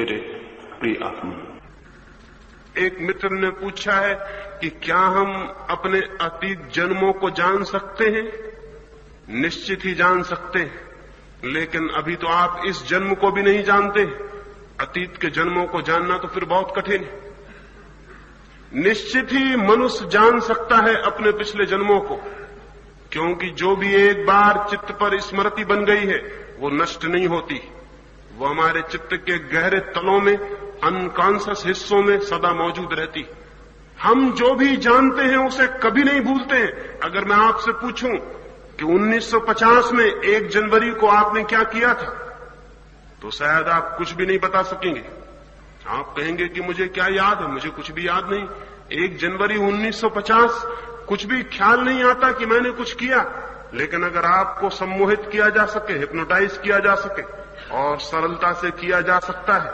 मेरे प्रिय आत्मा, एक मित्र ने पूछा है कि क्या हम अपने अतीत जन्मों को जान सकते हैं? निश्चित ही जान सकते हैं, लेकिन अभी तो आप इस जन्म को भी नहीं जानते। अतीत के जन्मों को जानना तो फिर बहुत कठिन है। निश्चित ही मनुष्य जान सकता है अपने पिछले जन्मों को, क्योंकि जो भी एक बार चित्त पर स्मृति बन गई है वो नष्ट नहीं होती। वो हमारे चित्त के गहरे तलों में, अनकॉन्शियस हिस्सों में सदा मौजूद रहती। हम जो भी जानते हैं उसे कभी नहीं भूलते हैं। अगर मैं आपसे पूछूं कि 1950 में 1 जनवरी को आपने क्या किया था, तो शायद आप कुछ भी नहीं बता सकेंगे। आप कहेंगे कि मुझे क्या याद है, मुझे कुछ भी याद नहीं। 1 जनवरी 1950 कुछ भी ख्याल नहीं आता कि मैंने कुछ किया। लेकिन अगर आपको सम्मोहित किया जा सके, हिप्नोटाइज किया जा सके और सरलता से किया जा सकता है,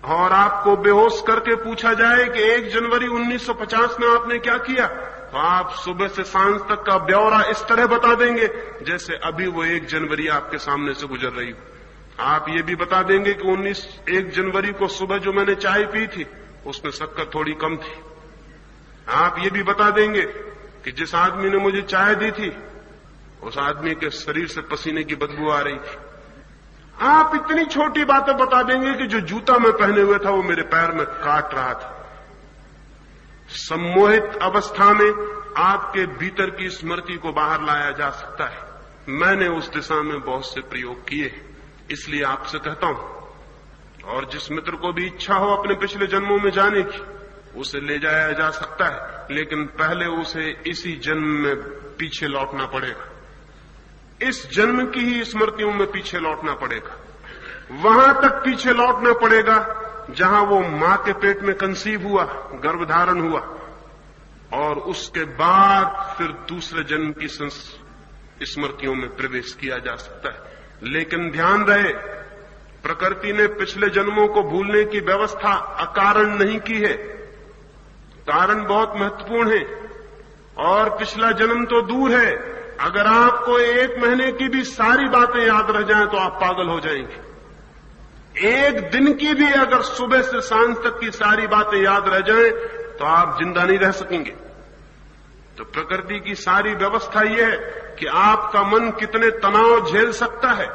और आपको बेहोश करके पूछा जाए कि 1 जनवरी 1950 में आपने क्या किया, तो आप सुबह से सांझ तक का ब्यौरा इस तरह बता देंगे जैसे अभी वो 1 जनवरी आपके सामने से गुजर रही हो। आप ये भी बता देंगे कि 1 जनवरी को सुबह जो मैंने चाय पी थी उसमें शक्कर थोड़ी कम थी। आप ये भी बता देंगे कि जिस आदमी ने मुझे चाय दी थी उस आदमी के शरीर से पसीने की बदबू आ रही थी। आप इतनी छोटी बातें बता देंगे कि जो जूता मैं पहने हुए था वो मेरे पैर में काट रहा था। सम्मोहित अवस्था में आपके भीतर की स्मृति को बाहर लाया जा सकता है। मैंने उस दिशा में बहुत से प्रयोग किए, इसलिए आपसे कहता हूं। और जिस मित्र को भी इच्छा हो अपने पिछले जन्मों में जाने की, उसे ले जाया जा सकता है, लेकिन पहले उसे इसी जन्म में पीछे लौटना पड़ेगा। इस जन्म की ही स्मृतियों में पीछे लौटना पड़ेगा। वहां तक पीछे लौटना पड़ेगा जहां वो मां के पेट में कंसीव हुआ, गर्भधारण हुआ, और उसके बाद फिर दूसरे जन्म की स्मृतियों में प्रवेश किया जा सकता है। लेकिन ध्यान रहे, प्रकृति ने पिछले जन्मों को भूलने की व्यवस्था अकारण नहीं की है। कारण बहुत महत्वपूर्ण है, और पिछला जन्म तो दूर है। अगर आपको 1 महीने की भी सारी बातें याद रह जाएं तो आप पागल हो जाएंगे। 1 दिन की भी अगर सुबह से सांझ तक की सारी बातें याद रह जाएं तो आप जिंदा नहीं रह सकेंगे। तो प्रकृति की सारी व्यवस्था यह है कि आपका मन कितने तनाव झेल सकता है,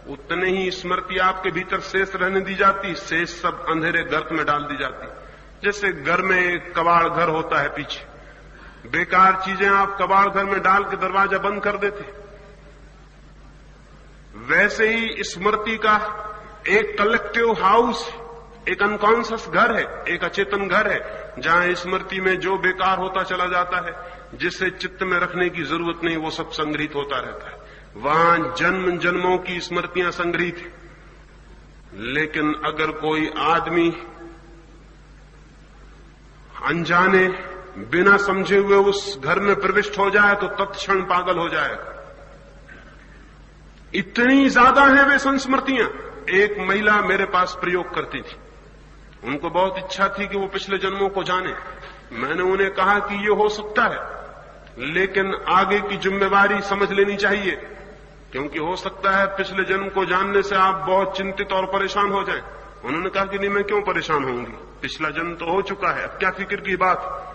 उतने ही स्मृति आपके भीतर शेष रहने दी जाती, शेष सब अंधेरे गर्त में डाल दी जाती। जैसे घर में एक कबाड़ घर होता है, पीछे बेकार चीजें आप कबाड़ घर में डाल के दरवाजा बंद कर देते, वैसे ही स्मृति का एक कलेक्टिव हाउस, एक अनकॉन्शियस घर है, एक अचेतन घर है, जहां स्मृति में जो बेकार होता चला जाता है, जिसे चित्त में रखने की जरूरत नहीं, वो सब संग्रहित होता रहता है। वहां जन्म जन्मों की स्मृतियां संग्रहित है। लेकिन अगर कोई आदमी अनजाने, बिना समझे हुए उस घर में प्रविष्ट हो जाए तो तत्क्षण पागल हो जाएगा। इतनी ज्यादा है वे संस्मृतियां। एक महिला मेरे पास प्रयोग करती थी, उनको बहुत इच्छा थी कि वो पिछले जन्मों को जाने। मैंने उन्हें कहा कि ये हो सकता है, लेकिन आगे की जिम्मेवारी समझ लेनी चाहिए, क्योंकि हो सकता है पिछले जन्म को जानने से आप बहुत चिंतित और परेशान हो जाएं। उन्होंने कहा कि नहीं, मैं क्यों परेशान होंगी, पिछला जन्म तो हो चुका है, अब क्या फिक्र की बात।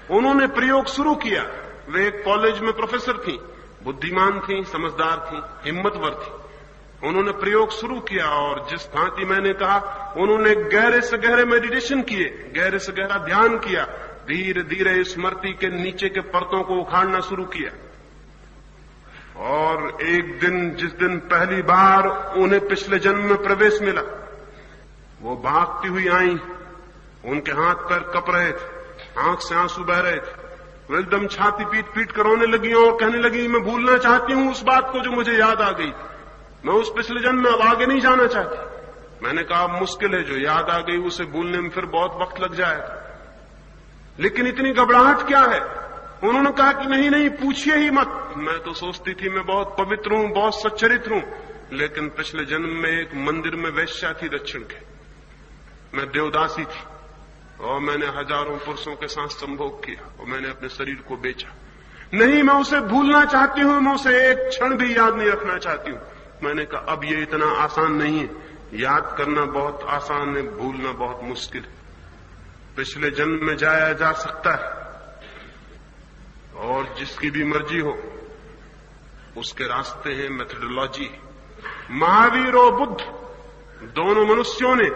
उन्होंने प्रयोग शुरू किया। वे एक कॉलेज में प्रोफेसर थी, बुद्धिमान थी, समझदार थी, हिम्मतवर थी। उन्होंने प्रयोग शुरू किया, और जिस भांति मैंने कहा, उन्होंने गहरे से गहरे मेडिटेशन किए, गहरे से गहरा ध्यान किया, धीरे धीरे स्मृति के नीचे के परतों को उखाड़ना शुरू किया। और एक दिन, जिस दिन पहली बार उन्हें पिछले जन्म में प्रवेश मिला, वो भागती हुई आई। उनके हाथ पैर कप रहे थे, आंख से आंसू बह रहे थे। वो एकदम छाती पीट पीट कर रोने लगी और कहने लगी, मैं भूलना चाहती हूं उस बात को जो मुझे याद आ गई। मैं उस पिछले जन्म में अब आगे नहीं जाना चाहती। मैंने कहा, मुश्किल है, जो याद आ गई उसे भूलने में फिर बहुत वक्त लग जाएगा, लेकिन इतनी घबराहट क्या है। उन्होंने कहा कि नहीं नहीं, पूछिए ही मत। मैं तो सोचती थी मैं बहुत पवित्र हूं, बहुत सच्चरित्र हूं, लेकिन पिछले जन्म में एक मंदिर में वेश्या थी दक्षिण के, मैं देवदासी थी, और मैंने हजारों पुरुषों के साथ संभोग किया, और मैंने अपने शरीर को बेचा। नहीं, मैं उसे भूलना चाहती हूं, मैं उसे एक क्षण भी याद नहीं रखना चाहती हूं। मैंने कहा, अब ये इतना आसान नहीं है, याद करना बहुत आसान है, भूलना बहुत मुश्किल है। पिछले जन्म में जाया जा सकता है और जिसकी भी मर्जी हो उसके रास्ते हैं, मेथोडोलॉजी। महावीर और बुद्ध दोनों मनुष्यों ने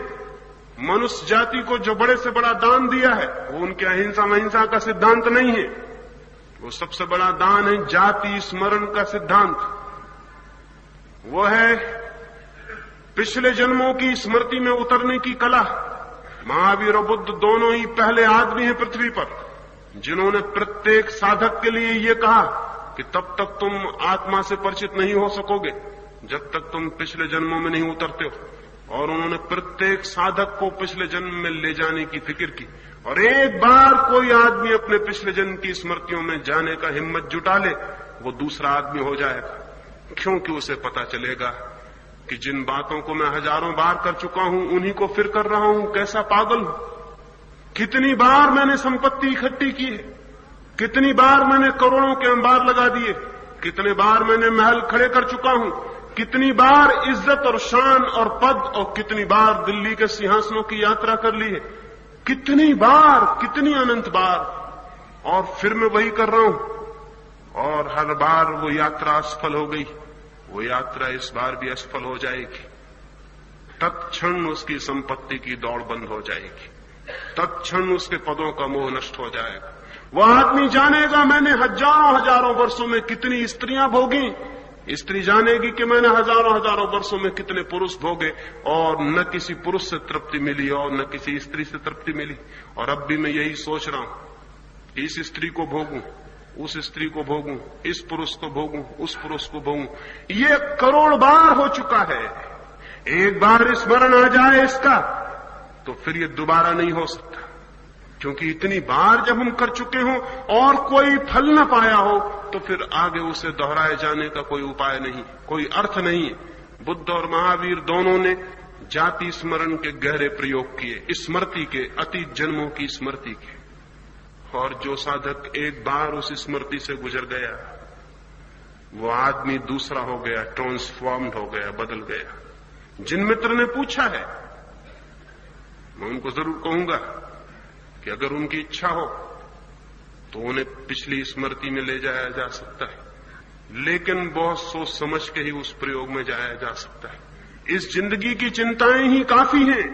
मनुष्य जाति को जो बड़े से बड़ा दान दिया है वो उनके अहिंसा अहिंसा का सिद्धांत नहीं है, वो सबसे बड़ा दान है जाति स्मरण का सिद्धांत। वो है पिछले जन्मों की स्मृति में उतरने की कला। महावीर और बुद्ध दोनों ही पहले आदमी हैं पृथ्वी पर जिन्होंने प्रत्येक साधक के लिए ये कहा कि तब तक तुम आत्मा से परिचित नहीं हो सकोगे जब तक तुम पिछले जन्मों में नहीं उतरते हो। और उन्होंने प्रत्येक साधक को पिछले जन्म में ले जाने की फिक्र की। और एक बार कोई आदमी अपने पिछले जन्म की स्मृतियों में जाने का हिम्मत जुटा ले, वो दूसरा आदमी हो जाएगा, क्योंकि उसे पता चलेगा कि जिन बातों को मैं हजारों बार कर चुका हूं उन्हीं को फिर कर रहा हूं। कैसा पागल हूं। कितनी बार मैंने संपत्ति इकट्ठी की है, कितनी बार मैंने करोड़ों के अंबार लगा दिए, कितने बार मैंने महल खड़े कर चुका हूं, कितनी बार इज्जत और शान और पद और कितनी बार दिल्ली के सिंहासनों की यात्रा कर ली है, कितनी बार, कितनी अनंत बार, और फिर मैं वही कर रहा हूं। और हर बार वो यात्रा असफल हो गई, वो यात्रा इस बार भी असफल हो जाएगी। तत्क्षण उसकी संपत्ति की दौड़ बंद हो जाएगी, तत्क्षण उसके पदों का मोह नष्ट हो जाएगा। वह आदमी जानेगा मैंने हजारों हजारों वर्षों में कितनी स्त्रियां भोगी, स्त्री जानेगी कि मैंने हजारों हजारों वर्षों में कितने पुरुष भोगे और न किसी पुरुष से तृप्ति मिली और न किसी स्त्री से तृप्ति मिली। और अब भी मैं यही सोच रहा हूं, इस स्त्री को भोगूं, उस स्त्री को भोगूं, इस पुरुष को भोगूं, उस पुरुष को भोगूं। ये करोड़ बार हो चुका है। एक बार स्मरण आ जाए इसका तो फिर ये दोबारा नहीं हो सकता, क्योंकि इतनी बार जब हम कर चुके हों और कोई फल न पाया हो तो फिर आगे उसे दोहराए जाने का कोई उपाय नहीं, कोई अर्थ नहीं है। बुद्ध और महावीर दोनों ने जाति स्मरण के गहरे प्रयोग किए, स्मृति के, अतीत जन्मों की स्मृति के। और जो साधक एक बार उस स्मृति से गुजर गया वो आदमी दूसरा हो गया, ट्रांसफॉर्म्ड हो गया, बदल गया। जिन मित्र ने पूछा है मैं उनको जरूर कहूंगा कि अगर उनकी इच्छा हो तो उन्हें पिछली स्मृति में ले जाया जा सकता है, लेकिन बहुत सोच समझ के ही उस प्रयोग में जाया जा सकता है। इस जिंदगी की चिंताएं ही काफी हैं,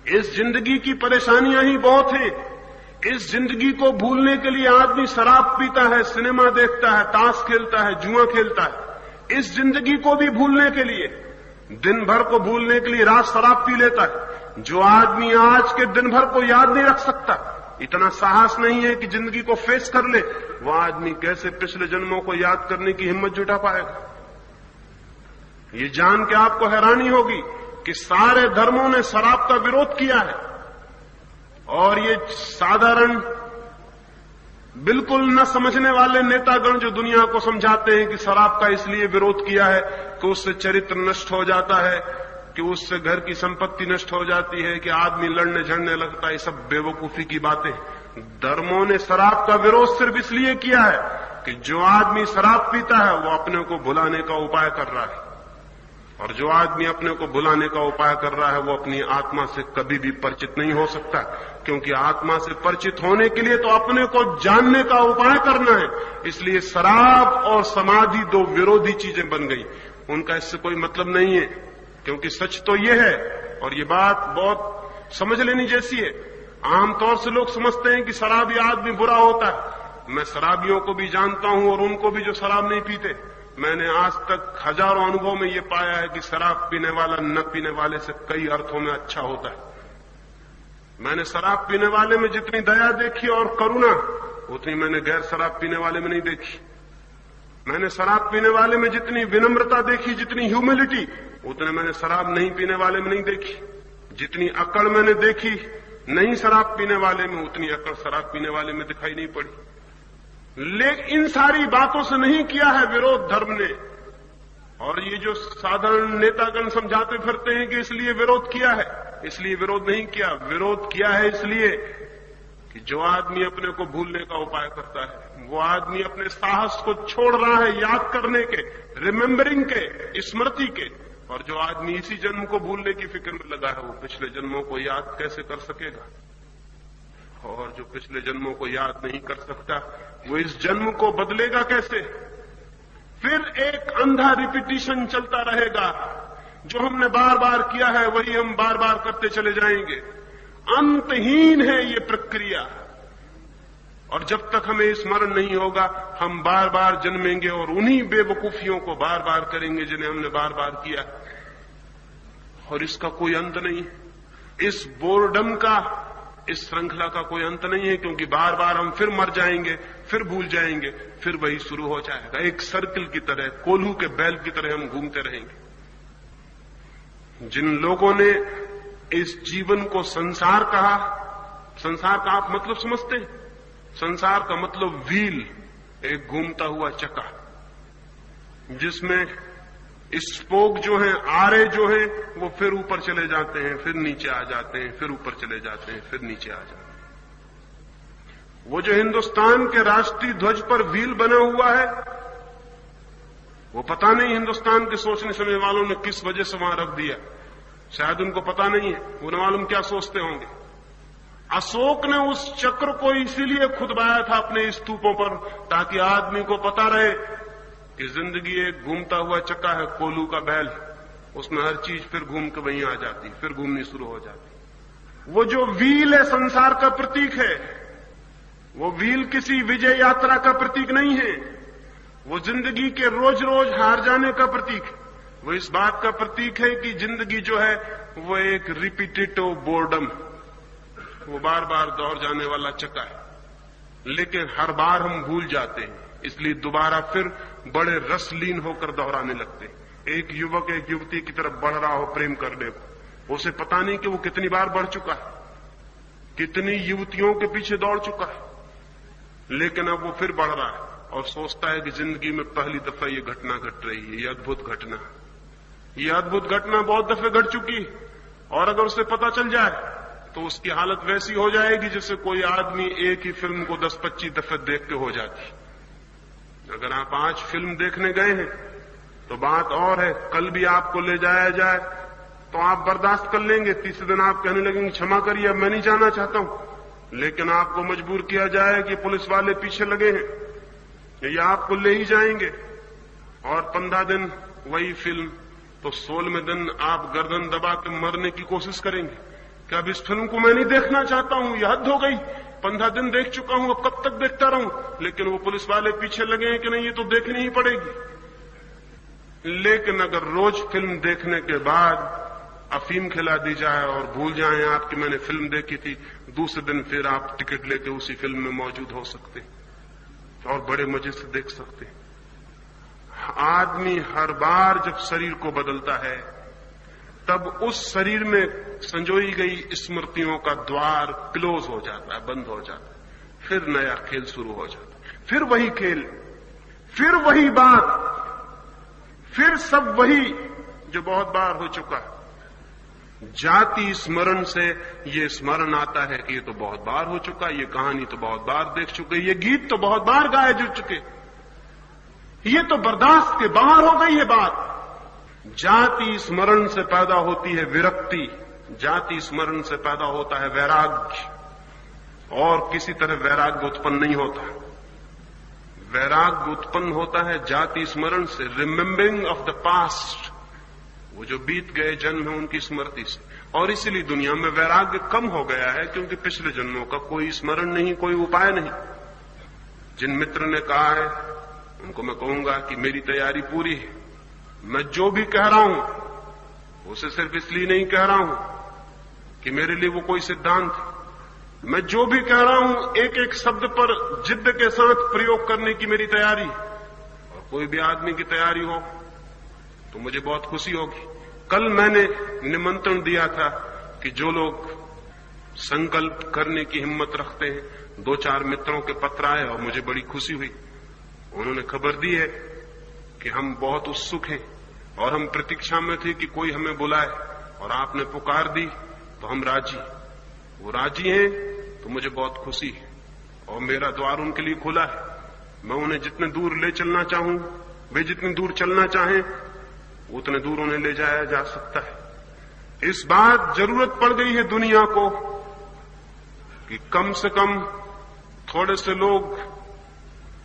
इस जिंदगी की परेशानियां ही बहुत हैं। इस जिंदगी को भूलने के लिए आदमी शराब पीता है, सिनेमा देखता है, ताश खेलता है, जुआ खेलता है। इस जिंदगी को भी भूलने के लिए, दिन भर को भूलने के लिए रात शराब पी लेता है। जो आदमी आज के दिन भर को याद नहीं रख सकता, इतना साहस नहीं है कि जिंदगी को फेस कर ले, वो आदमी कैसे पिछले जन्मों को याद करने की हिम्मत जुटा पाएगा। ये जान के आपको हैरानी होगी कि सारे धर्मों ने शराब का विरोध किया है और ये साधारण बिल्कुल न समझने वाले नेतागण जो दुनिया को समझाते हैं कि शराब का इसलिए विरोध किया है कि उससे चरित्र नष्ट हो जाता है, कि उससे घर की संपत्ति नष्ट हो जाती है, कि आदमी लड़ने झड़ने लगता है, ये सब बेवकूफी की बातें। धर्मों ने शराब का विरोध सिर्फ इसलिए किया है कि जो आदमी शराब पीता है वो अपने को भुलाने का उपाय कर रहा है, और जो आदमी अपने को भुलाने का उपाय कर रहा है वो अपनी आत्मा से कभी भी परिचित नहीं हो सकता, क्योंकि आत्मा से परिचित होने के लिए तो अपने को जानने का उपाय करना है। इसलिए शराब और समाधि दो विरोधी चीजें बन गई, उनका इससे कोई मतलब नहीं है, क्योंकि सच तो ये है, और ये बात बहुत समझ लेनी जैसी है। आमतौर से लोग समझते हैं कि शराबी आदमी बुरा होता है। मैं शराबियों को भी जानता हूं और उनको भी जो शराब नहीं पीते। मैंने आज तक हजारों अनुभव में ये पाया है कि शराब पीने वाला न पीने वाले से कई अर्थों में अच्छा होता है। मैंने शराब पीने वाले में जितनी दया देखी और करुणा उतनी मैंने गैर शराब पीने वाले में नहीं देखी। मैंने शराब पीने वाले में जितनी विनम्रता देखी, जितनी ह्यूमिलिटी, उतने मैंने शराब नहीं पीने वाले में नहीं देखी। जितनी अकड़ मैंने देखी नहीं शराब पीने वाले में, उतनी अकड़ शराब पीने वाले में दिखाई नहीं पड़ी। लेकिन इन सारी बातों से नहीं किया है विरोध धर्म ने। और ये जो साधारण नेतागण समझाते फिरते हैं कि इसलिए विरोध किया है, इसलिए विरोध नहीं किया। विरोध किया है इसलिए कि जो आदमी अपने को भूलने का उपाय करता है, वो आदमी अपने साहस को छोड़ रहा है याद करने के, रिमेम्बरिंग के, स्मृति के। और जो आदमी इसी जन्म को भूलने की फिक्र में लगा है, वो पिछले जन्मों को याद कैसे कर सकेगा? और जो पिछले जन्मों को याद नहीं कर सकता, वो इस जन्म को बदलेगा कैसे? फिर एक अंधा रिपीटिशन चलता रहेगा। जो हमने बार बार किया है वही हम बार बार करते चले जाएंगे। अंतहीन है ये प्रक्रिया। और जब तक हमें स्मरण नहीं होगा, हम बार बार जन्मेंगे और उन्हीं बेवकूफियों को बार बार करेंगे जिन्हें हमने बार बार किया। और इसका कोई अंत नहीं। इस बोर्डम का, इस श्रृंखला का कोई अंत नहीं है, क्योंकि बार बार हम फिर मर जाएंगे, फिर भूल जाएंगे, फिर वही शुरू हो जाएगा। एक सर्किल की तरह, कोल्हू के बैल की तरह हम घूमते रहेंगे। जिन लोगों ने इस जीवन को संसार कहा, संसार का आप मतलब समझते हैं? संसार का मतलब व्हील, एक घूमता हुआ चक्का, जिसमें स्पोक जो है, आरे जो है, वो फिर ऊपर चले जाते हैं, फिर नीचे आ जाते हैं, फिर ऊपर चले जाते हैं, फिर नीचे आ जाते हैं। वो जो हिंदुस्तान के राष्ट्रीय ध्वज पर व्हील बना हुआ है, वो पता नहीं हिंदुस्तान के सोचने समझने वालों ने किस वजह से वहां रख दिया। शायद उनको पता नहीं है, उन्हें मालूम क्या सोचते होंगे। अशोक ने उस चक्र को इसीलिए खुदवाया था अपने स्तूपों पर, ताकि आदमी को पता रहे कि जिंदगी एक घूमता हुआ चक्का है, कोल्हू का बैल, उसमें हर चीज फिर घूम के वहीं आ जाती, फिर घूमनी शुरू हो जाती। वो जो व्हील है संसार का प्रतीक है, वो व्हील किसी विजय यात्रा का प्रतीक नहीं है। वो जिंदगी के रोज रोज हार जाने का प्रतीक है। वो इस बात का प्रतीक है कि जिंदगी जो है वो एक रिपीटेटिव बोर्डम, वो बार बार दौड़ जाने वाला चक्का है। लेकिन हर बार हम भूल जाते हैं, इसलिए दोबारा फिर बड़े रसलीन होकर दोहराने लगते हैं। एक युवक एक युवती की तरफ बढ़ रहा हो प्रेम करने को, उसे पता नहीं कि वो कितनी बार बढ़ चुका है, कितनी युवतियों के पीछे दौड़ चुका है, लेकिन अब वो फिर बढ़ रहा है और सोचता है कि जिंदगी में पहली दफा ये घटना घट रही है, ये अद्भुत घटना, ये अद्भुत घटना बहुत दफे घट चुकी। और अगर उसे पता चल जाए तो उसकी हालत वैसी हो जाएगी जैसे कोई आदमी एक ही फिल्म को 10-25 दफे देख के हो जाती। अगर आप आज फिल्म देखने गए हैं तो बात और है, कल भी आपको ले जाया जाए तो आप बर्दाश्त कर लेंगे, तीसरे दिन आप कहने लगेंगे क्षमा करिए अब मैं नहीं जाना चाहता हूं। लेकिन आपको मजबूर किया जाए कि पुलिस वाले पीछे लगे हैं, ये आपको ले ही जाएंगे। और 15 दिन वही फिल्म, तो 16वें दिन आप गर्दन दबा के मरने की कोशिश करेंगे कि अब इस फिल्म को मैं नहीं देखना चाहता हूं, यह हद हो गई, 15 दिन देख चुका हूं, अब कब तक देखता रहूं। लेकिन वो पुलिस वाले पीछे लगे हैं कि नहीं, ये तो देखनी ही पड़ेगी। लेकिन अगर रोज फिल्म देखने के बाद अफीम खिला दी जाए और भूल जाएं आप कि मैंने फिल्म देखी थी, दूसरे दिन फिर आप टिकट लेके उसी फिल्म में मौजूद हो सकते और बड़े मजे से देख सकते। आदमी हर बार जब शरीर को बदलता है तब उस शरीर में संजोई गई स्मृतियों का द्वार क्लोज हो जाता है, बंद हो जाता है, फिर नया खेल शुरू हो जाता है, फिर वही खेल, फिर वही बात, फिर सब वही जो बहुत बार हो चुका है। जाति स्मरण से ये स्मरण आता है कि ये तो बहुत बार हो चुका, ये कहानी तो बहुत बार देख चुके, ये गीत तो बहुत बार गाए जा चुके, ये तो बर्दाश्त के बाहर हो गई है बात। जाति स्मरण से पैदा होती है विरक्ति, जाति स्मरण से पैदा होता है वैराग्य, और किसी तरह वैराग्य उत्पन्न नहीं होता। वैराग्य उत्पन्न होता है जाति स्मरण से, रिमेम्बरिंग ऑफ द पास्ट, वो जो बीत गए जन्म है उनकी स्मृति से। और इसलिए दुनिया में वैराग्य कम हो गया है, क्योंकि पिछले जन्मों का कोई स्मरण नहीं, कोई उपाय नहीं। जिन मित्र ने कहा है उनको मैं कहूंगा कि मेरी तैयारी पूरी है। मैं जो भी कह रहा हूं उसे सिर्फ इसलिए नहीं कह रहा हूं कि मेरे लिए वो कोई सिद्धांत है। मैं जो भी कह रहा हूं एक एक शब्द पर जिद्द के साथ प्रयोग करने की मेरी तैयारी। और कोई भी आदमी की तैयारी हो तो मुझे बहुत खुशी होगी। कल मैंने निमंत्रण दिया था कि जो लोग संकल्प करने की हिम्मत रखते हैं, 2-4 मित्रों के पत्र आए और मुझे बड़ी खुशी हुई। उन्होंने खबर दी है कि हम बहुत उत्सुक हैं और हम प्रतीक्षा में थे कि कोई हमें बुलाए, और आपने पुकार दी तो हम राजी। वो राजी हैं तो मुझे बहुत खुशी है और मेरा द्वार उनके लिए खुला है। मैं उन्हें जितने दूर ले चलना चाहूं, वे जितनी दूर चलना चाहें, उतने दूर उन्हें ले जाया जा सकता है। इस बात जरूरत पड़ गई है दुनिया को कि कम से कम थोड़े से लोग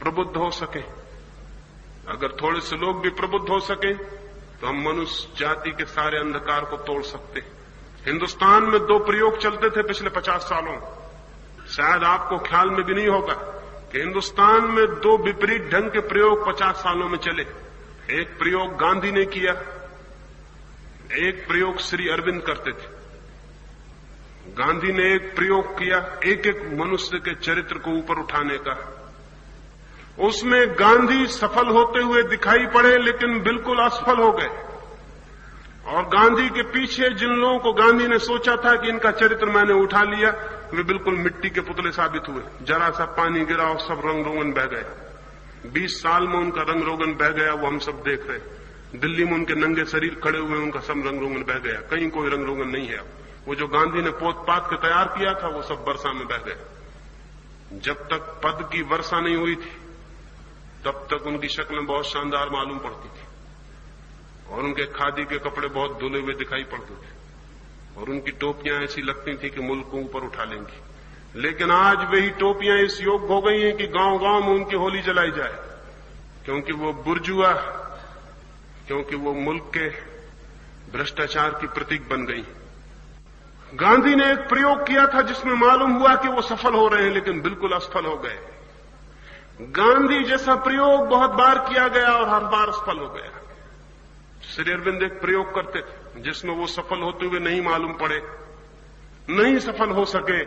प्रबुद्ध हो सके। अगर थोड़े से लोग भी प्रबुद्ध हो सके तो हम मनुष्य जाति के सारे अंधकार को तोड़ सकते हैं। हिंदुस्तान में 2 प्रयोग चलते थे पिछले 50 सालों में। शायद आपको ख्याल में भी नहीं होगा कि हिंदुस्तान में 2 विपरीत ढंग के प्रयोग 50 सालों में चले। एक प्रयोग गांधी ने किया, एक प्रयोग श्री अरविंद करते थे। गांधी ने एक प्रयोग किया एक एक मनुष्य के चरित्र को ऊपर उठाने का। उसमें गांधी सफल होते हुए दिखाई पड़े लेकिन बिल्कुल असफल हो गए। और गांधी के पीछे जिन लोगों को गांधी ने सोचा था कि इनका चरित्र मैंने उठा लिया, वे बिल्कुल मिट्टी के पुतले साबित हुए। जरा सा पानी गिरा और सब रंग रोगन बह गए। 20 साल में उनका रंग रोगन बह गया, वो हम सब देख रहे। दिल्ली में उनके नंगे शरीर खड़े हुए, उनका सब रंग रोगन बह गया। कहीं कोई रंग रोगन नहीं है। वो जो गांधी ने पोत पात के तैयार किया था वो सब वर्षा में बह गए। जब तक पद की वर्षा नहीं हुई थी तब तक उनकी शक्लें बहुत शानदार मालूम पड़ती थी और उनके खादी के कपड़े बहुत धुले हुए दिखाई पड़ते थे और उनकी टोपियां ऐसी लगती थी कि मुल्क को ऊपर उठा लेंगी। लेकिन आज वही टोपियां इस योग्य हो गई हैं कि गांव-गांव में उनकी होली जलाई जाए, क्योंकि वो बुर्जुआ, क्योंकि वो मुल्क के भ्रष्टाचार की प्रतीक बन गई। गांधी ने एक प्रयोग किया था जिसमें मालूम हुआ कि वो सफल हो रहे हैं लेकिन बिल्कुल असफल हो गए। गांधी जैसा प्रयोग बहुत बार किया गया और हर बार असफल हो गया। श्री अरविंद एक प्रयोग करते थे जिसमें वो सफल होते हुए नहीं मालूम पड़े, नहीं सफल हो सके,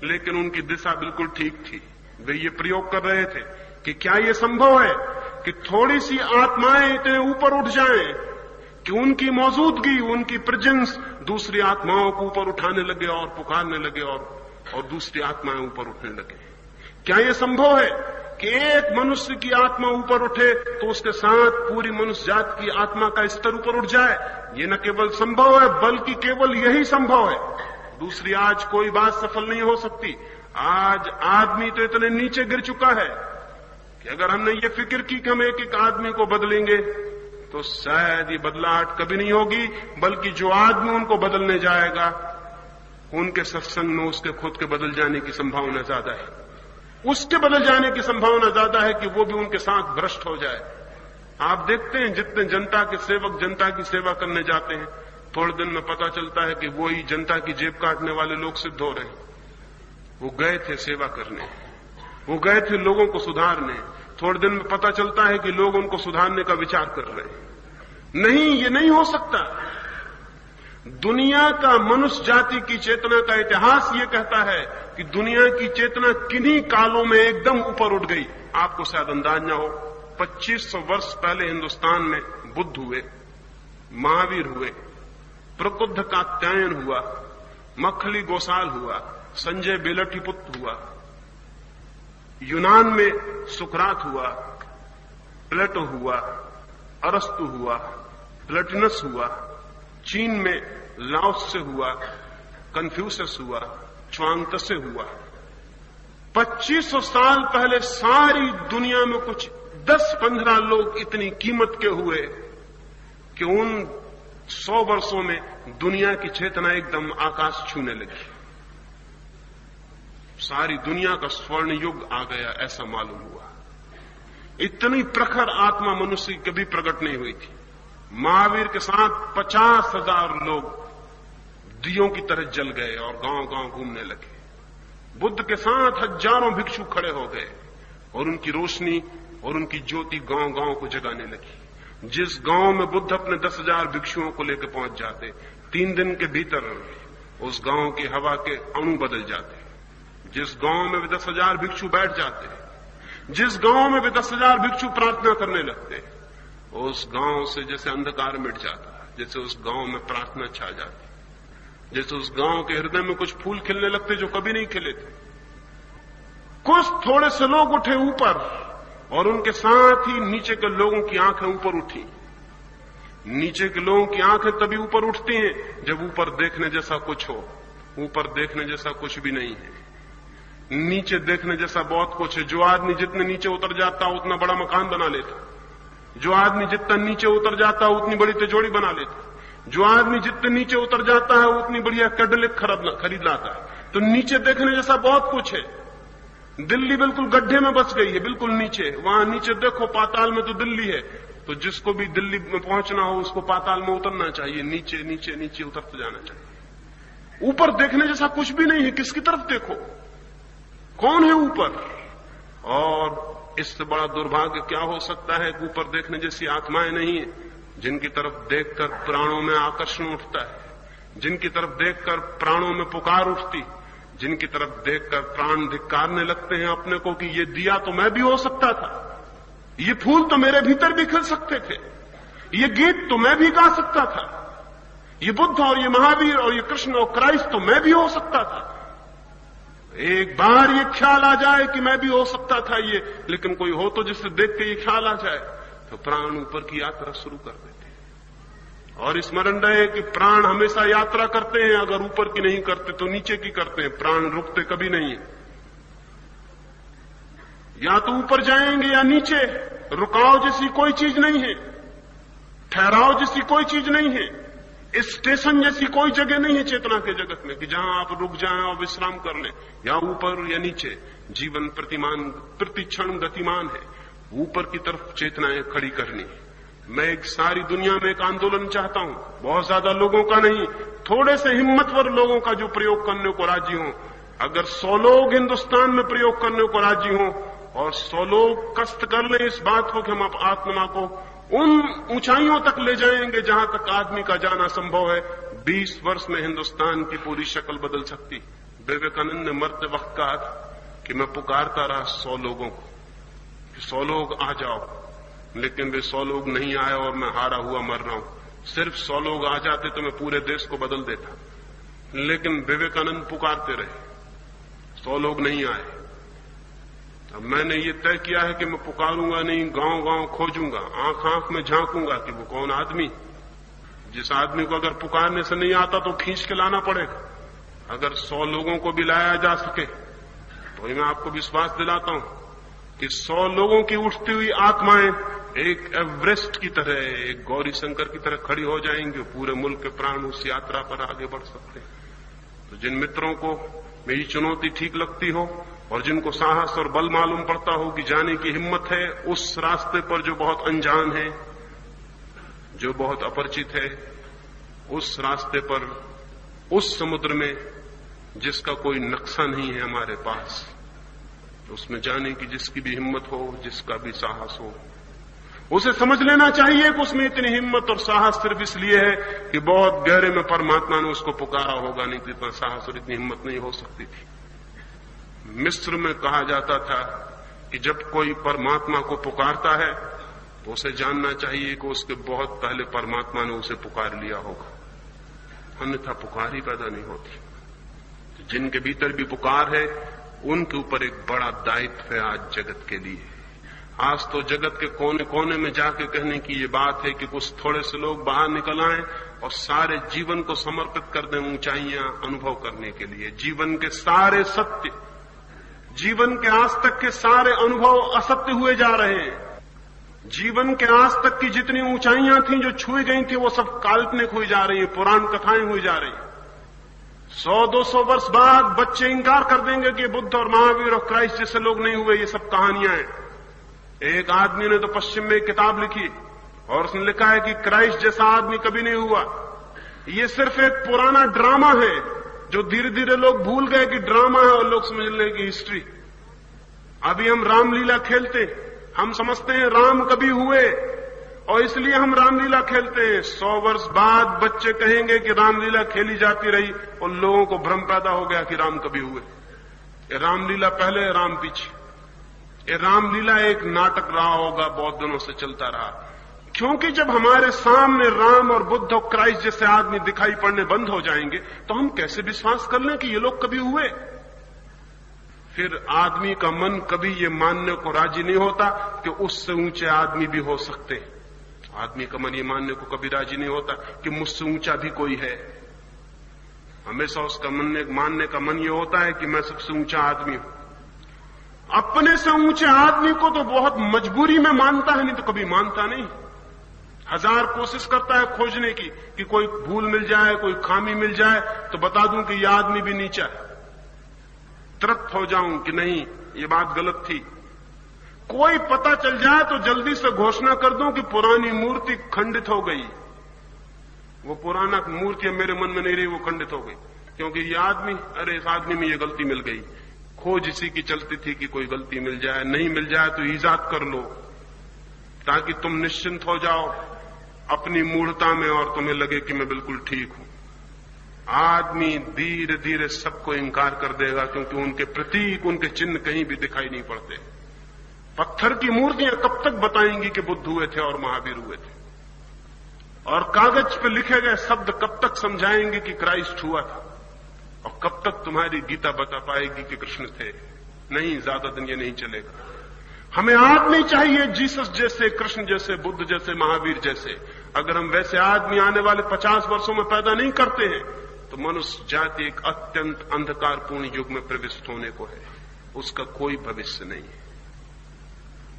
लेकिन उनकी दिशा बिल्कुल ठीक थी। वे ये प्रयोग कर रहे थे कि क्या ये संभव है कि थोड़ी सी आत्माएं इतने ऊपर उठ जाएं कि उनकी मौजूदगी, उनकी प्रेजेंस दूसरी आत्माओं को ऊपर उठाने लगे और पुकारने लगे और दूसरी आत्माएं ऊपर उठने लगे। क्या यह संभव है कि एक मनुष्य की आत्मा ऊपर उठे तो उसके साथ पूरी मनुष्य जात की आत्मा का स्तर ऊपर उठ जाए? ये न केवल संभव है बल्कि केवल यही संभव है। दूसरी आज कोई बात सफल नहीं हो सकती। आज आदमी तो इतने नीचे गिर चुका है कि अगर हमने ये फिक्र की कि हम एक एक आदमी को बदलेंगे तो शायद ये बदलाहट कभी नहीं होगी, बल्कि जो आदमी उनको बदलने जाएगा उनके सत्संग में उसके खुद के बदल जाने की संभावना ज्यादा है। उसके बदल जाने की संभावना ज्यादा है कि वो भी उनके साथ भ्रष्ट हो जाए। आप देखते हैं जितने जनता के सेवक जनता की सेवा करने जाते हैं, थोड़े दिन में पता चलता है कि वो ही जनता की जेब काटने वाले लोग सिद्ध हो रहे हैं। वो गए थे सेवा करने, वो गए थे लोगों को सुधारने, थोड़े दिन में पता चलता है कि लोग उनको सुधारने का विचार कर रहे हैं। नहीं, ये नहीं हो सकता। दुनिया का मनुष्य जाति की चेतना का इतिहास ये कहता है कि दुनिया की चेतना किन्हीं कालों में एकदम ऊपर उठ गई। आपको शायद अंदाज न हो, 2500 वर्ष पहले हिंदुस्तान में बुद्ध हुए, महावीर हुए, प्रकुद्ध कात्यायन हुआ, मखली गोसाल हुआ, संजय बेलटीपुत्र हुआ, यूनान में सुकरात हुआ, प्लेटो हुआ, अरस्तु हुआ, प्लेटिनस हुआ, चीन में लाओत्से हुआ, कन्फ्यूशस हुआ, च्वांगत्से हुआ। 2500 साल पहले सारी दुनिया में कुछ 10-15 लोग इतनी कीमत के हुए कि उन 100 वर्षों में दुनिया की चेतना एकदम आकाश छूने लगी। सारी दुनिया का स्वर्ण युग आ गया, ऐसा मालूम हुआ। इतनी प्रखर आत्मा मनुष्य की कभी प्रकट नहीं हुई थी। महावीर के साथ 50,000 लोग दियों की तरह जल गए और गांव-गांव घूमने लगे। बुद्ध के साथ हजारों भिक्षु खड़े हो गए और उनकी रोशनी और उनकी ज्योति गांव-गांव को जगाने लगी। जिस गांव में बुद्ध अपने 10,000 भिक्षुओं को लेकर पहुंच जाते, 3 दिन के भीतर उस गांव की हवा के अणु बदल जाते। जिस गांव में वे 10,000 भिक्षु बैठ जाते, जिस गांव में वे 10,000 भिक्षु प्रार्थना करने लगते, उस गांव से जैसे अंधकार मिट जाता, जैसे उस गांव में प्रार्थना छा जाती, जैसे उस गांव के हृदय में कुछ फूल खिलने लगते जो कभी नहीं खिले थे। कुछ थोड़े से लोग उठे ऊपर और उनके साथ ही नीचे के लोगों की आंखें ऊपर उठी। नीचे के लोगों की आंखें तभी ऊपर उठती हैं जब ऊपर देखने जैसा कुछ हो। ऊपर देखने जैसा कुछ भी नहीं है, नीचे देखने जैसा बहुत कुछ है। जो आदमी जितने नीचे उतर जाता उतना बड़ा मकान बना लेता, जो आदमी जितना नीचे उतर जाता है उतनी बड़ी तिजोरी बना लेता है। जो आदमी जितने नीचे उतर जाता है उतनी बढ़िया कैडिलैक खरीद लाता है। तो नीचे देखने जैसा बहुत कुछ है। दिल्ली बिल्कुल गड्ढे में बस गई है, बिल्कुल नीचे। वहां नीचे देखो, पाताल में तो दिल्ली है। तो जिसको भी दिल्ली में पहुंचना हो उसको पाताल में उतरना चाहिए, नीचे नीचे नीचे उतरते जाना चाहिए। ऊपर देखने जैसा कुछ भी नहीं है, किसकी तरफ देखो, कौन है ऊपर? और इससे बड़ा दुर्भाग्य क्या हो सकता है कि ऊपर देखने जैसी आत्माएं नहीं है, जिनकी तरफ देखकर प्राणों में आकर्षण उठता है, जिनकी तरफ देखकर प्राणों में पुकार उठती, जिनकी तरफ देखकर प्राण धिक्कारने लगते हैं अपने को कि ये दिया तो मैं भी हो सकता था, ये फूल तो मेरे भीतर भी खिल सकते थे, ये गीत तो मैं भी गा सकता था, ये बुद्ध और ये महावीर और ये कृष्ण और क्राइस्ट तो मैं भी हो सकता था। एक बार ये ख्याल आ जाए कि मैं भी हो सकता था ये, लेकिन कोई हो तो जिससे देख के ये ख्याल आ जाए तो प्राण ऊपर की यात्रा शुरू कर देते हैं। और स्मरण रहे कि प्राण हमेशा यात्रा करते हैं, अगर ऊपर की नहीं करते तो नीचे की करते हैं। प्राण रुकते कभी नहीं है, या तो ऊपर जाएंगे या नीचे। रुकाव जैसी कोई चीज नहीं है, ठहराव जैसी कोई चीज नहीं है, स्टेशन जैसी कोई जगह नहीं है चेतना के जगत में कि जहां आप रुक जाएं और विश्राम कर लें, या ऊपर या नीचे। जीवन प्रतिक्षण गतिमान है, ऊपर की तरफ चेतनाएं खड़ी करनी। मैं एक सारी दुनिया में एक आंदोलन चाहता हूं, बहुत ज्यादा लोगों का नहीं, थोड़े से हिम्मतवर लोगों का जो प्रयोग करने को राजी हों। अगर 100 लोग हिंदुस्तान में प्रयोग करने को राजी हों और 100 लोग कष्ट कर लें इस बात को कि हम आत्मा को उन ऊंचाइयों तक ले जाएंगे जहां तक आदमी का जाना संभव है, 20 वर्ष में हिंदुस्तान की पूरी शक्ल बदल सकती। विवेकानंद ने मरते वक्त कहा था कि मैं पुकारता रहा 100 लोगों को कि 100 लोग आ जाओ, लेकिन वे 100 लोग नहीं आए और मैं हारा हुआ मर रहा हूं। सिर्फ 100 लोग आ जाते तो मैं पूरे देश को बदल देता, लेकिन विवेकानंद पुकारते रहे, 100 लोग नहीं आए। अब मैंने ये तय किया है कि मैं पुकारूंगा नहीं, गांव गांव खोजूंगा, आंख आंख में झांकूंगा कि वो कौन आदमी, जिस आदमी को अगर पुकारने से नहीं आता तो खींच के लाना पड़ेगा। अगर 100 लोगों को भी लाया जा सके तो मैं आपको विश्वास दिलाता हूं कि 100 लोगों की उठती हुई आत्माएं एक एवरेस्ट की तरह, एक गौरी शंकर की तरह खड़ी हो जाएंगी। पूरे मुल्क के प्राण उस यात्रा पर आगे बढ़ सकते हैं। तो जिन मित्रों को मेरी चुनौती ठीक लगती हो और जिनको साहस और बल मालूम पड़ता हो कि जाने की हिम्मत है उस रास्ते पर जो बहुत अनजान है, जो बहुत अपरिचित है, उस रास्ते पर, उस समुद्र में जिसका कोई नक्शा नहीं है हमारे पास, उसमें जाने की जिसकी भी हिम्मत हो, जिसका भी साहस हो, उसे समझ लेना चाहिए कि उसमें इतनी हिम्मत और साहस सिर्फ इसलिए है कि बहुत गहरे में परमात्मा ने उसको पुकारा होगा, नहीं तो इतना साहस और इतनी हिम्मत नहीं हो सकती थी। मिस्र में कहा जाता था कि जब कोई परमात्मा को पुकारता है तो उसे जानना चाहिए कि उसके बहुत पहले परमात्मा ने उसे पुकार लिया होगा, अन्यथा पुकार ही पैदा नहीं होती। तो जिनके भीतर भी पुकार है उनके ऊपर एक बड़ा दायित्व है आज जगत के लिए। आज तो जगत के कोने कोने में जाके कहने की ये बात है कि कुछ थोड़े से लोग बाहर निकल आए और सारे जीवन को समर्पित कर दें ऊंचाइयां अनुभव करने के लिए। जीवन के सारे सत्य, जीवन के आज तक के सारे अनुभव असत्य हुए जा रहे हैं। जीवन के आज तक की जितनी ऊंचाइयां थीं जो छुई गई थी वो सब काल्पनिक हुई जा रही है, पुराण कथाएं हुई जा रही हैं। 100-200 वर्ष बाद बच्चे इंकार कर देंगे कि बुद्ध और महावीर और क्राइस्ट जैसे लोग नहीं हुए, ये सब कहानियां हैं। एक आदमी ने तो पश्चिम में एक किताब लिखी और उसने लिखा है कि क्राइस्ट जैसा आदमी कभी नहीं हुआ। ये सिर्फ एक पुराना ड्रामा है जो धीरे धीरे लोग भूल गए कि ड्रामा है और लोग समझ लें कि हिस्ट्री। अभी हम रामलीला खेलते, हम समझते हैं राम कभी हुए और इसलिए हम रामलीला खेलते हैं। 100 वर्ष बाद बच्चे कहेंगे कि रामलीला खेली जाती रही और लोगों को भ्रम पैदा हो गया कि राम कभी हुए। रामलीला पहले, राम पीछे। ये रामलीला एक नाटक रहा होगा, बहुत दिनों से चलता रहा, क्योंकि जब हमारे सामने राम और बुद्ध और क्राइस्ट जैसे आदमी दिखाई पड़ने बंद हो जाएंगे तो हम कैसे विश्वास कर लें कि ये लोग कभी हुए। फिर आदमी का मन कभी ये मानने को राजी नहीं होता कि उससे ऊंचे आदमी भी हो सकते हैं। आदमी का मन ये मानने को कभी राजी नहीं होता कि मुझसे ऊंचा भी कोई है। हमेशा उसका मानने का मन ये होता है कि मैं सबसे ऊंचा आदमी हूं। अपने से ऊंचे आदमी को तो बहुत मजबूरी में मानता है, नहीं तो कभी मानता नहीं। हजार कोशिश करता है खोजने की कि कोई भूल मिल जाए, कोई खामी मिल जाए तो बता दूं कि यह आदमी भी नीचा है, तृप्त हो जाऊं कि नहीं ये बात गलत थी। कोई पता चल जाए तो जल्दी से घोषणा कर दूं कि पुरानी मूर्ति खंडित हो गई, वो पुराना मूर्ति मेरे मन में नहीं रही, वो खंडित हो गई, क्योंकि ये आदमी, अरे इस आदमी में ये गलती मिल गई। खोज इसी की चलती थी कि कोई गलती मिल जाए, नहीं मिल जाए तो ईजाद कर लो ताकि तुम निश्चिंत हो जाओ अपनी मूढ़ता में और तुम्हें लगे कि मैं बिल्कुल ठीक हूं। आदमी धीरे धीरे सबको इंकार कर देगा, क्योंकि उनके प्रतीक, उनके चिन्ह कहीं भी दिखाई नहीं पड़ते। पत्थर की मूर्तियां कब तक बताएंगी कि बुद्ध हुए थे और महावीर हुए थे, और कागज पे लिखे गए शब्द कब तक समझाएंगे कि क्राइस्ट हुआ था, और कब तक तुम्हारी गीता बता पाएगी कि कृष्ण थे। नहीं, ज्यादा दिन ये नहीं चलेगा। हमें आदमी चाहिए जीसस जैसे, कृष्ण जैसे, बुद्ध जैसे, महावीर जैसे। अगर हम वैसे आदमी आने वाले 50 वर्षों में पैदा नहीं करते हैं तो मनुष्य जाति एक अत्यंत अंधकारपूर्ण युग में प्रविष्ट होने को है, उसका कोई भविष्य नहीं है।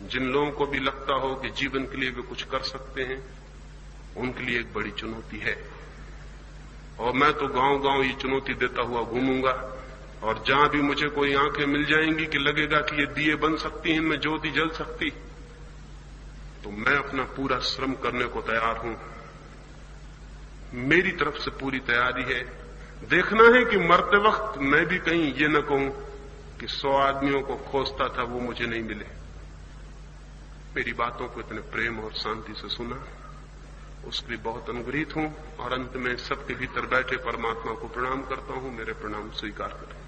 जिन लोगों को भी लगता हो कि जीवन के लिए वे कुछ कर सकते हैं, उनके लिए एक बड़ी चुनौती है। और मैं तो गांव-गांव ये चुनौती देता हुआ घूमूंगा, और जहां भी मुझे कोई आंखें मिल जाएंगी कि लगेगा कि ये दिए बन सकती हैं, इनमें ज्योति जल सकती, तो मैं अपना पूरा श्रम करने को तैयार हूं। मेरी तरफ से पूरी तैयारी है। देखना है कि मरते वक्त मैं भी कहीं ये न कहूं कि 100 आदमियों को खोजता था, वो मुझे नहीं मिले। मेरी बातों को इतने प्रेम और शांति से सुना, उसके लिए बहुत अनुग्रहित हूं। और अंत में सबके भीतर बैठे परमात्मा को प्रणाम करता हूं। मेरे प्रणाम स्वीकार करें।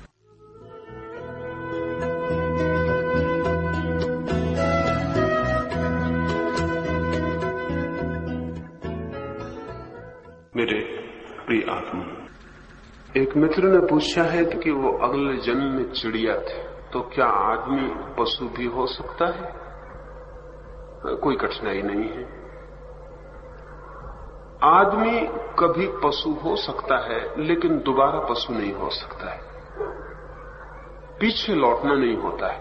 मेरे प्रिय आत्मा, एक मित्र ने पूछा है कि वो अगले जन्म में चिड़िया थे, तो क्या आदमी पशु भी हो सकता है? कोई कठिनाई नहीं है। आदमी कभी पशु हो सकता है, लेकिन दोबारा पशु नहीं हो सकता है। पीछे लौटना नहीं होता है,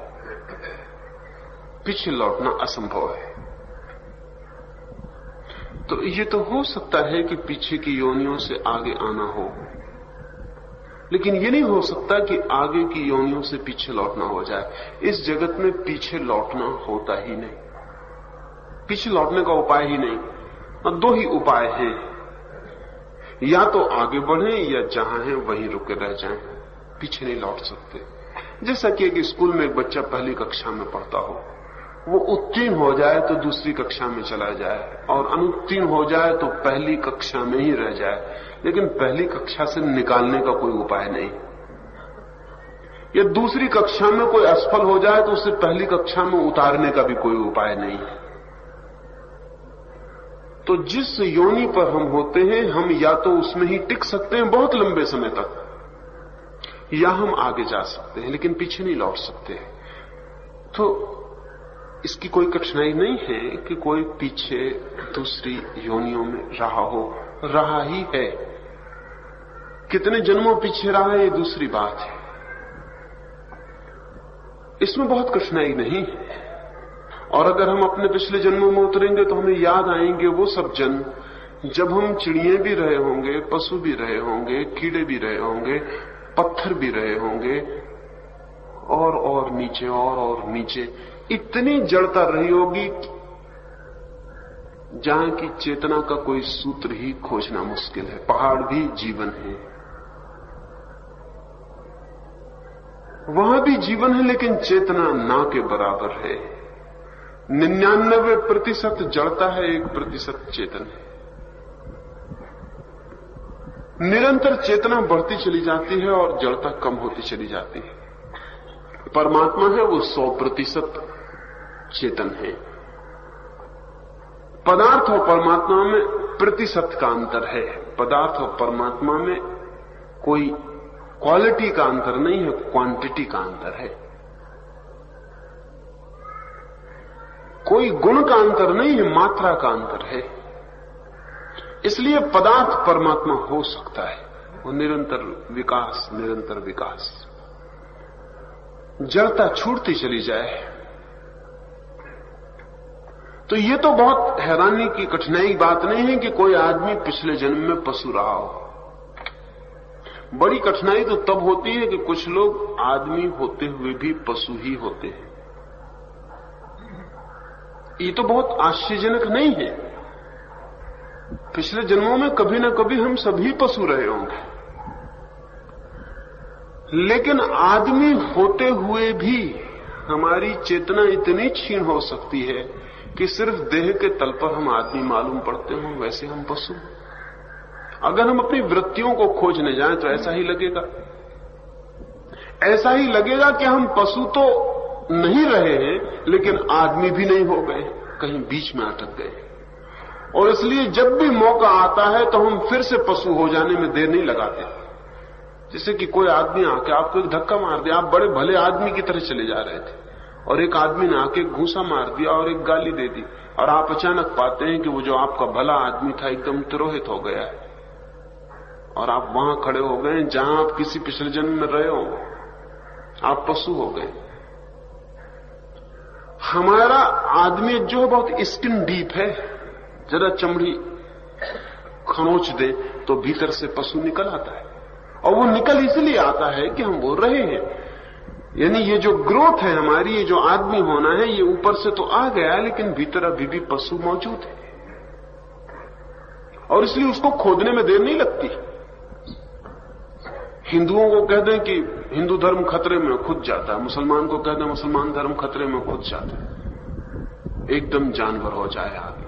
पीछे लौटना असंभव है। तो ये तो हो सकता है कि पीछे की योनियों से आगे आना हो, लेकिन ये नहीं हो सकता कि आगे की योनियों से पीछे लौटना हो जाए। इस जगत में पीछे लौटना होता ही नहीं, पीछे लौटने का उपाय ही नहीं। और 2 ही उपाय हैं, या तो आगे बढ़ें या जहां हैं वहीं रुके रह जाएं, पीछे नहीं लौट सकते। जैसा कि एक स्कूल में एक बच्चा पहली कक्षा में पढ़ता हो, वो उत्तीर्ण हो जाए तो दूसरी कक्षा में चला जाए, और अनुत्तीर्ण हो जाए तो पहली कक्षा में ही रह जाए, लेकिन पहली कक्षा से निकालने का कोई उपाय नहीं। या दूसरी कक्षा में कोई असफल हो जाए तो उसे पहली कक्षा में उतारने का भी कोई उपाय नहीं है। तो जिस योनि पर हम होते हैं, हम या तो उसमें ही टिक सकते हैं बहुत लंबे समय तक, या हम आगे जा सकते हैं, लेकिन पीछे नहीं लौट सकते। तो इसकी कोई कठिनाई नहीं है कि कोई पीछे दूसरी योनियों में रहा हो, रहा ही है। कितने जन्मों पीछे रहा है ये दूसरी बात है, इसमें बहुत कठिनाई नहीं है। और अगर हम अपने पिछले जन्मों में उतरेंगे तो हमें याद आएंगे वो सब जन्म जब हम चिड़िए भी रहे होंगे, पशु भी रहे होंगे, कीड़े भी रहे होंगे, पत्थर भी रहे होंगे, और नीचे और नीचे इतनी जड़ता रही होगी जहां की चेतना का कोई सूत्र ही खोजना मुश्किल है। पहाड़ भी जीवन है, वहां भी जीवन है, लेकिन चेतना ना के बराबर है। 99% जड़ता है, 1% चेतन है। निरंतर चेतना बढ़ती चली जाती है और जड़ता कम होती चली जाती है। परमात्मा है वो 100% चेतन है। पदार्थ और परमात्मा में प्रतिशत का अंतर है। पदार्थ और परमात्मा में कोई क्वालिटी का अंतर नहीं है, क्वांटिटी का अंतर है। कोई गुण का अंतर नहीं है, मात्रा का अंतर है। इसलिए पदार्थ परमात्मा हो सकता है, वो निरंतर विकास, निरंतर विकास। जड़ता छूटती चली जाए, तो ये तो बहुत हैरानी की कठिनाई बात नहीं है कि कोई आदमी पिछले जन्म में पशु रहा हो। बड़ी कठिनाई तो तब होती है कि कुछ लोग आदमी होते हुए भी पशु ही होते हैं। ये तो बहुत आश्चर्यजनक नहीं है। पिछले जन्मों में कभी ना कभी हम सभी पशु रहे होंगे, लेकिन आदमी होते हुए भी हमारी चेतना इतनी क्षीण हो सकती है कि सिर्फ देह के तल पर हम आदमी मालूम पड़ते हों, वैसे हम पशु। अगर हम अपनी वृत्तियों को खोजने जाएं तो ऐसा ही लगेगा, ऐसा ही लगेगा कि हम पशु तो नहीं रहे हैं लेकिन आदमी भी नहीं हो गए, कहीं बीच में अटक गए। और इसलिए जब भी मौका आता है तो हम फिर से पशु हो जाने में देर नहीं लगाते। जैसे कि कोई आदमी आके आपको एक धक्का मार दिया, आप बड़े भले आदमी की तरह चले जा रहे थे और एक आदमी ने आके घूंसा मार दिया और एक गाली दे दी, और आप अचानक पाते हैं कि वो जो आपका भला आदमी था एकदम तिरोहित हो गया है और आप वहां खड़े हो गए जहां आप किसी पिछले जन्म में रहे हो, आप पशु हो गए। हमारा आदमी जो बहुत स्किन डीप है, जरा चमड़ी खरोंच दे तो भीतर से पशु निकल आता है, और वो निकल इसलिए आता है कि हम बोल रहे हैं। यानी ये जो ग्रोथ है हमारी, ये जो आदमी होना है, ये ऊपर से तो आ गया लेकिन भीतर अभी भी पशु मौजूद है, और इसलिए उसको खोदने में देर नहीं लगती। हिंदुओं को कह दें कि हिंदू धर्म खतरे में, खुद जाता है। मुसलमान को कह दें मुसलमान धर्म खतरे में, खुद जाता है। एकदम जानवर हो जाए आदमी।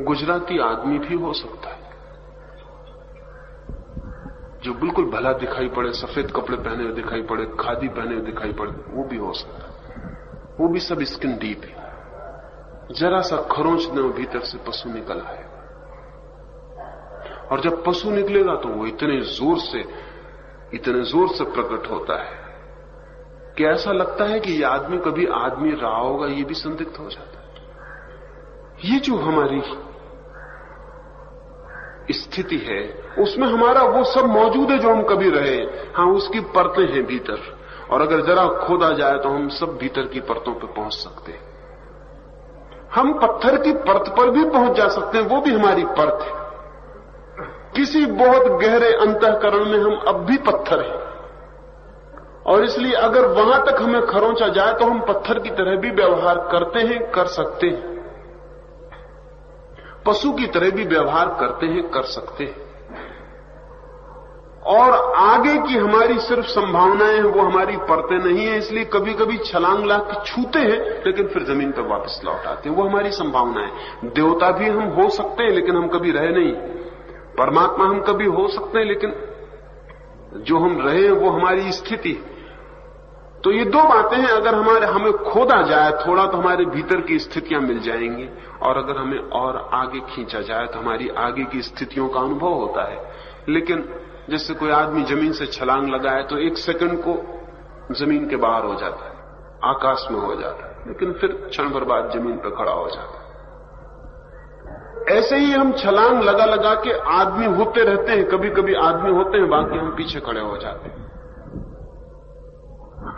गुजराती आदमी भी हो सकता है, जो बिल्कुल भला दिखाई पड़े, सफेद कपड़े पहने हुए दिखाई पड़े, खादी पहने हुए दिखाई पड़े, वो भी हो सकता है। वो भी सब स्किन डीप है। जरा सा खरोंच दे भीतर से पशु निकल आए, और जब पशु निकलेगा तो वो इतने जोर से प्रकट होता है कि ऐसा लगता है कि ये आदमी कभी आदमी रहा होगा, ये भी संदिग्ध हो जाता है। ये जो हमारी स्थिति है उसमें हमारा वो सब मौजूद है जो हम कभी रहे। हाँ, उसकी परतें हैं भीतर, और अगर जरा खोदा जाए तो हम सब भीतर की परतों पर पहुंच सकते हैं। हम पत्थर की परत पर भी पहुंच जा सकते हैं, वो भी हमारी परत है। किसी बहुत गहरे अंतःकरण में हम अब भी पत्थर हैं, और इसलिए अगर वहां तक हमें खरोंचा जाए तो हम पत्थर की तरह भी व्यवहार करते हैं, कर सकते हैं, पशु की तरह भी व्यवहार करते हैं, कर सकते हैं। और आगे की हमारी सिर्फ संभावनाएं हैं, वो हमारी परतें नहीं है। इसलिए कभी कभी छलांग ला के छूते हैं लेकिन फिर जमीन पर वापस लौट आते हैं, वो हमारी संभावनाएं। देवता भी हम हो सकते हैं लेकिन हम कभी रहे नहीं। परमात्मा हम कभी हो सकते हैं लेकिन जो हम रहे हैं वो हमारी स्थिति। तो ये दो बातें हैं, अगर हमें खोदा जाए थोड़ा तो हमारे भीतर की स्थितियां मिल जाएंगी, और अगर हमें और आगे खींचा जाए तो हमारी आगे की स्थितियों का अनुभव होता है। लेकिन जैसे कोई आदमी जमीन से छलांग लगाए तो एक सेकंड को जमीन के बाहर हो जाता है, आकाश में हो जाता है, लेकिन फिर क्षण भर बाद जमीन पर खड़ा हो जाता है। ऐसे ही हम छलांग लगा लगा के आदमी होते रहते हैं। कभी कभी आदमी होते हैं, बाकी हम पीछे खड़े हो जाते हैं।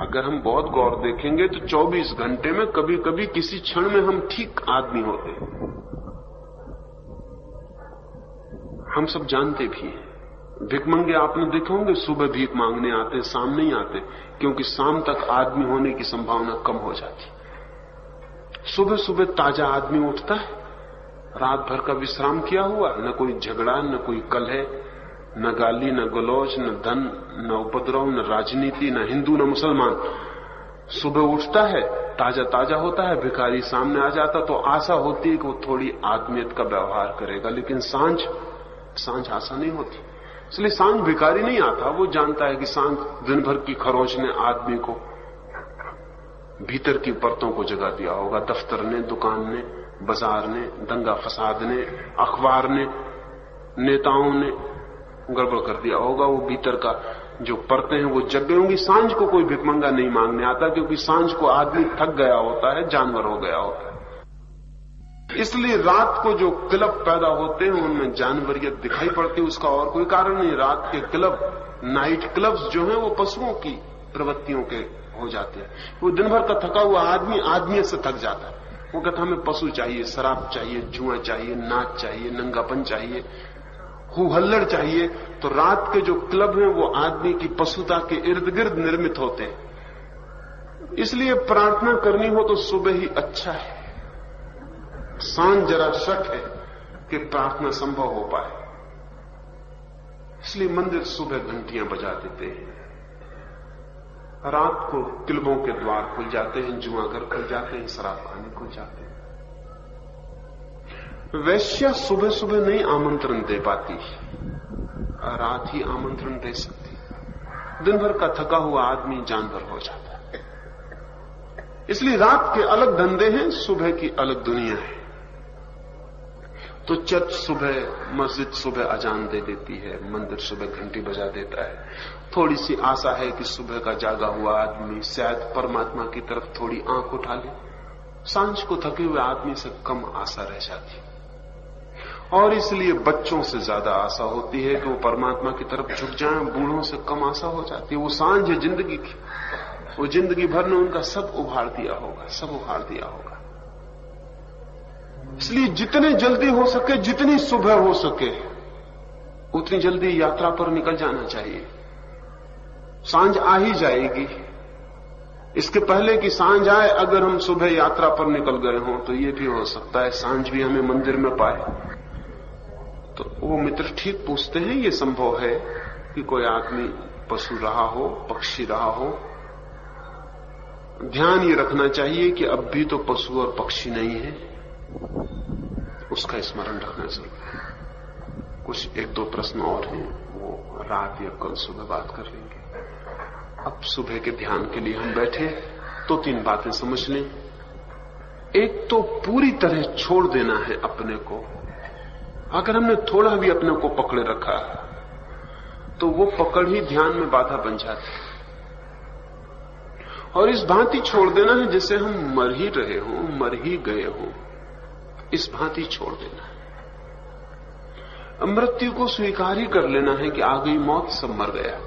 अगर हम बहुत गौर देखेंगे तो 24 घंटे में कभी कभी किसी क्षण में हम ठीक आदमी होते हैं। हम सब जानते भी हैं। भिखमंगे आपने देखे होंगे, सुबह भीख मांगने आते, शाम नहीं आते, क्योंकि शाम तक आदमी होने की संभावना कम हो जाती। सुबह सुबह ताजा आदमी उठता है, रात भर का विश्राम किया हुआ, न कोई झगड़ा, न कोई कलह, न गाली, न गलौज, न धन, न उपद्रव, न राजनीति, न हिंदू, न मुसलमान। सुबह उठता है, ताजा ताजा होता है। भिखारी सामने आ जाता तो आशा होती है कि वो थोड़ी आदमियत का व्यवहार करेगा, लेकिन सांझ आशा नहीं होती। इसलिए सांझ भिखारी नहीं आता, वो जानता है कि सांझ दिन भर की खरोंच ने आदमी को भीतर की परतों को जगा दिया होगा। दफ्तर ने, दुकान ने, बाजार ने, दंगा फसाद ने, अखबार ने, नेताओं ने गड़बड़ कर दिया होगा। वो भीतर का जो परतें हैं वो जग गई होंगी। सांझ को कोई भिखमंगा नहीं मांगने आता, क्योंकि सांझ को आदमी थक गया होता है, जानवर हो गया होता है। इसलिए रात को जो क्लब पैदा होते हैं उनमें जानवरियत दिखाई पड़ती है, उसका और कोई कारण नहीं। रात के क्लब, नाइट क्लब्स जो हैं वो पशुओं की प्रवृत्तियों के हो जाते हैं। वो दिन भर का थका हुआ आदमी आदमियत से थक जाता है। वो कहता हमें पशु चाहिए, शराब चाहिए, जुआ चाहिए, नाच चाहिए, नंगापन चाहिए, हु हल्लड़ चाहिए। तो रात के जो क्लब हैं वो आदमी की पशुता के इर्द गिर्द निर्मित होते हैं। इसलिए प्रार्थना करनी हो तो सुबह ही अच्छा है। सांझ जरा शक है कि प्रार्थना संभव हो पाए, इसलिए मंदिर सुबह घंटियां बजा देते हैं, रात को क्लबों के द्वार खुल जाते हैं, जुआगर खुल जाते हैं, शराब खाने खुल जाते हैं। वैश्या सुबह सुबह नहीं आमंत्रण दे पाती, रात ही आमंत्रण दे सकती। दिन भर का थका हुआ आदमी जानवर हो जाता है। इसलिए रात के अलग धंधे हैं, सुबह की अलग दुनिया है। तो चर्च सुबह, मस्जिद सुबह अजान दे देती है, मंदिर सुबह घंटी बजा देता है। थोड़ी सी आशा है कि सुबह का जागा हुआ आदमी शायद परमात्मा की तरफ थोड़ी आंख उठा ले। सांझ को थके हुए आदमी से कम आशा रह जाती, और इसलिए बच्चों से ज्यादा आशा होती है कि वो परमात्मा की तरफ झुक जाएं। बूढ़ों से कम आशा हो जाती है। वो सांझ है जिंदगी की, वो जिंदगी भर ने उनका सब उभार दिया होगा, सब उभार दिया होगा। इसलिए जितने जल्दी हो सके, जितनी सुबह हो सके, उतनी जल्दी यात्रा पर निकल जाना चाहिए। सांझ आ ही जाएगी। इसके पहले कि सांझ आए, अगर हम सुबह यात्रा पर निकल गए हों तो ये भी हो सकता है सांझ भी हमें मंदिर में पाए। तो वो मित्र ठीक पूछते हैं, ये संभव है कि कोई आदमी पशु रहा हो, पक्षी रहा हो। ध्यान ये रखना चाहिए कि अब भी तो पशु और पक्षी नहीं है, उसका स्मरण रखना जरूरी। कुछ एक दो प्रश्न और हैं, वो रात या कल सुबह बात कर लेंगे। अब सुबह के ध्यान के लिए हम बैठे तो तीन बातें समझ लें। एक तो पूरी तरह छोड़ देना है अपने को। अगर हमने थोड़ा भी अपने को पकड़े रखा तो वो पकड़ ही ध्यान में बाधा बन जाती है। और इस भांति छोड़ देना है जैसे हम मर ही रहे हों, मर ही गए हों, इस भांति छोड़ देना है। मृत्यु को स्वीकार ही कर लेना है कि आ गई मौत, सब मर गया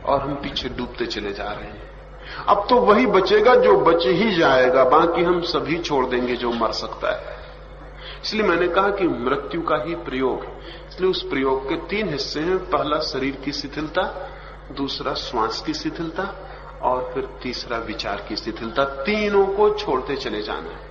और हम पीछे डूबते चले जा रहे हैं। अब तो वही बचेगा जो बच ही जाएगा, बाकी हम सभी छोड़ देंगे जो मर सकता है। इसलिए मैंने कहा कि मृत्यु का ही प्रयोग। इसलिए उस प्रयोग के तीन हिस्से हैं। पहला शरीर की शिथिलता, दूसरा श्वास की शिथिलता और फिर तीसरा विचार की शिथिलता। तीनों को छोड़ते चले जाना है।